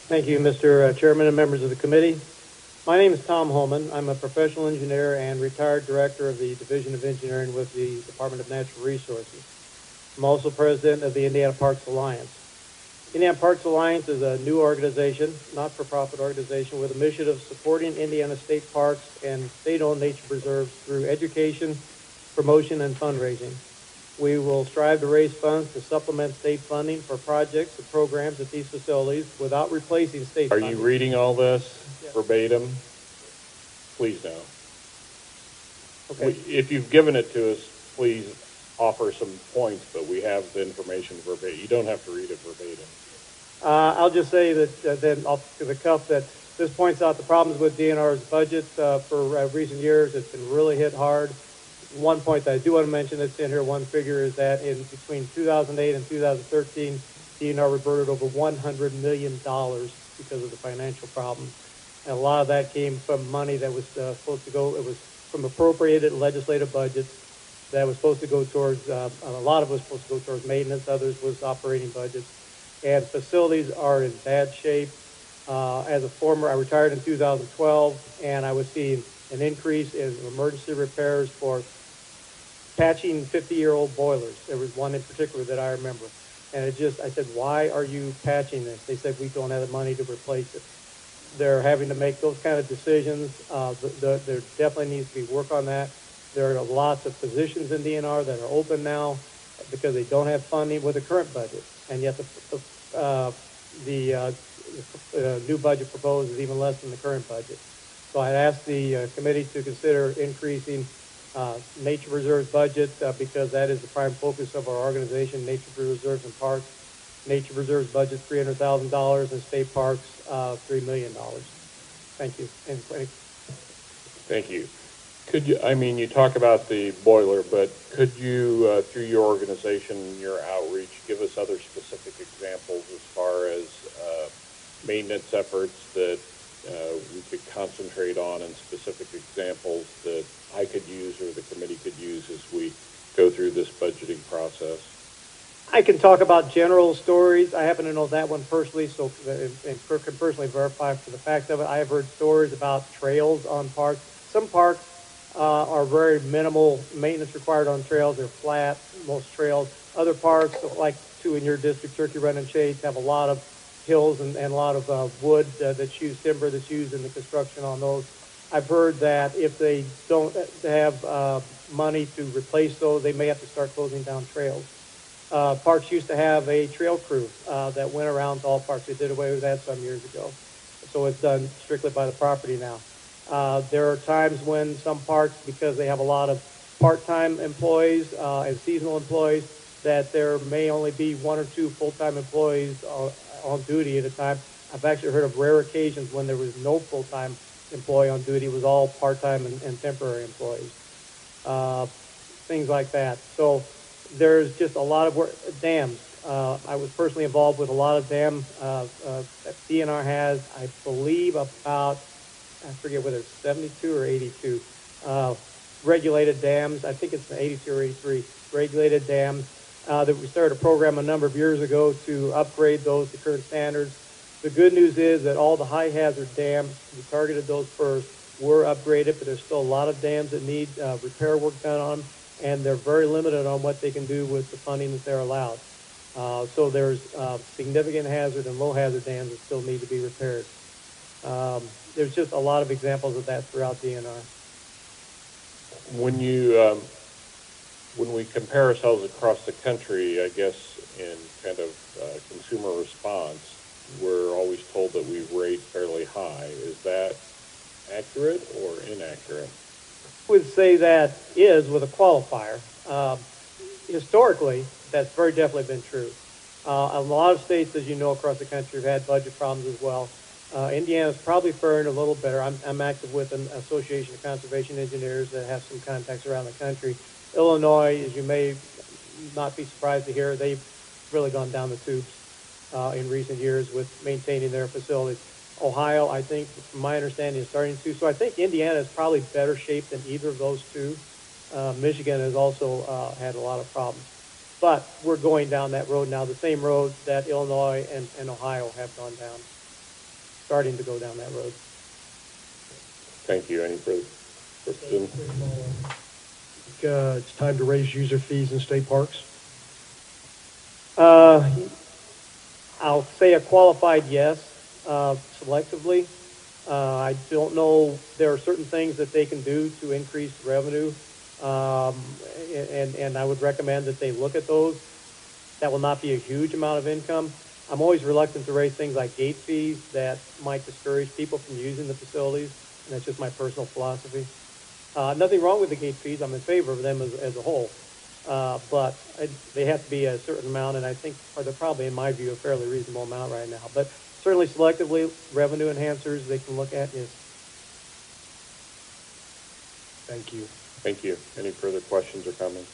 Thank you, Mr. Chairman and members of the committee. My name is Tom Holman. I'm a professional engineer and retired director of the Division of Engineering with the Department of Natural Resources. I'm also president of the Indiana Parks Alliance. Indiana Parks Alliance is a new organization, not-for-profit organization, with a mission of supporting Indiana state parks and state-owned nature preserves through education, promotion, and fundraising. We will strive to raise funds to supplement state funding for projects and programs at these facilities without replacing state Are funding. you reading all this Yes. verbatim? Please no. Okay. If you've given it to us, please offer some points, but we have the information verbatim. You don't have to read it verbatim. I'll just say that then off the cuff that this points out the problems with DNR's budget for recent years. It's been really hit hard. One point that I do want to mention that's in here, one figure, is that in between 2008 and 2013, DNR reverted over $100 million because of the financial problems. And a lot of that came from money that was supposed to go, it was from appropriated legislative budgets that was supposed to go towards, a lot of it was supposed to go towards maintenance, others was operating budgets. And facilities are in bad shape. As a former, I retired in 2012, and I was seeing an increase in emergency repairs for patching 50-year-old boilers. There was one in particular that I remember. And I said, why are you patching this? They said, we don't have the money to replace it. They're having to make those kind of decisions. There definitely needs to be work on that. There are lots of positions in DNR that are open now because they don't have funding with the current budget. And yet the new budget proposed is even less than the current budget. So I'd ask the committee to consider increasing nature reserves budget because that is the prime focus of our organization, nature reserves and parks. Nature reserves budget $300,000 and state parks $3 million. Thank you. Thank you. Could you, you talk about the boiler, but could you, through your organization, your outreach, give us other specific examples as far as maintenance efforts that we could concentrate on, and specific examples that I could use or the committee could use as we go through this budgeting process? I can talk about general stories. I happen to know that one personally, so and can personally verify for the fact of it. I have heard stories about trails on parks. Some parks are very minimal maintenance required on trails. They're flat, most trails. Other parks, like two in your district, Turkey Run and Shades, have a lot of hills and a lot of wood that's used, timber that's used in the construction on those. I've heard that if they don't have money to replace those, they may have to start closing down trails. Parks used to have a trail crew that went around to all parks. They did away with that some years ago. So it's done strictly by the property now. There are times when some parks, because they have a lot of part-time employees and seasonal employees, that there may only be one or two full-time employees on duty at a time. I've actually heard of rare occasions when there was no full-time employee on duty. It was all part-time and temporary employees. Things like that. So there's just a lot of work. Dams. I was personally involved with a lot of dam that DNR has. I believe about, I forget whether it's 72 or 82 regulated dams. I think it's 82 or 83 regulated dams that we started a program a number of years ago to upgrade those to current standards. The good news is that all the high hazard dams, we targeted those first, were upgraded, but there's still a lot of dams that need repair work done on, and they're very limited on what they can do with the funding that they're allowed. So there's significant hazard and low hazard dams that still need to be repaired. There's just a lot of examples of that throughout DNR. When we compare ourselves across the country, I guess in kind of consumer response, we're always told that we rate fairly high. Is that accurate or inaccurate? I would say that is with a qualifier. Historically, that's very definitely been true. A lot of states, as you know, across the country have had budget problems as well. Indiana's probably faring a little better. I'm active with an Association of Conservation Engineers that have some contacts around the country. Illinois, as you may not be surprised to hear, they've really gone down the tubes in recent years with maintaining their facilities. Ohio, I think, from my understanding, is starting to. So I think Indiana is probably better shape than either of those two. Michigan has also had a lot of problems. But we're going down that road now, the same road that Illinois and Ohio have gone down. starting to go down that road. Thank you. Any further? Kristen? It's time to raise user fees in state parks. I'll say a qualified yes, selectively. I don't know, there are certain things that they can do to increase revenue, and I would recommend that they look at those. That will not be a huge amount of income. I'm always reluctant to raise things like gate fees that might discourage people from using the facilities, and that's just my personal philosophy. Nothing wrong with the gate fees. I'm in favor of them as a whole. But they have to be a certain amount, and I think, or they're probably, in my view, a fairly reasonable amount right now. But certainly selectively, revenue enhancers they can look at is. Thank you. Thank you. Any further questions or comments?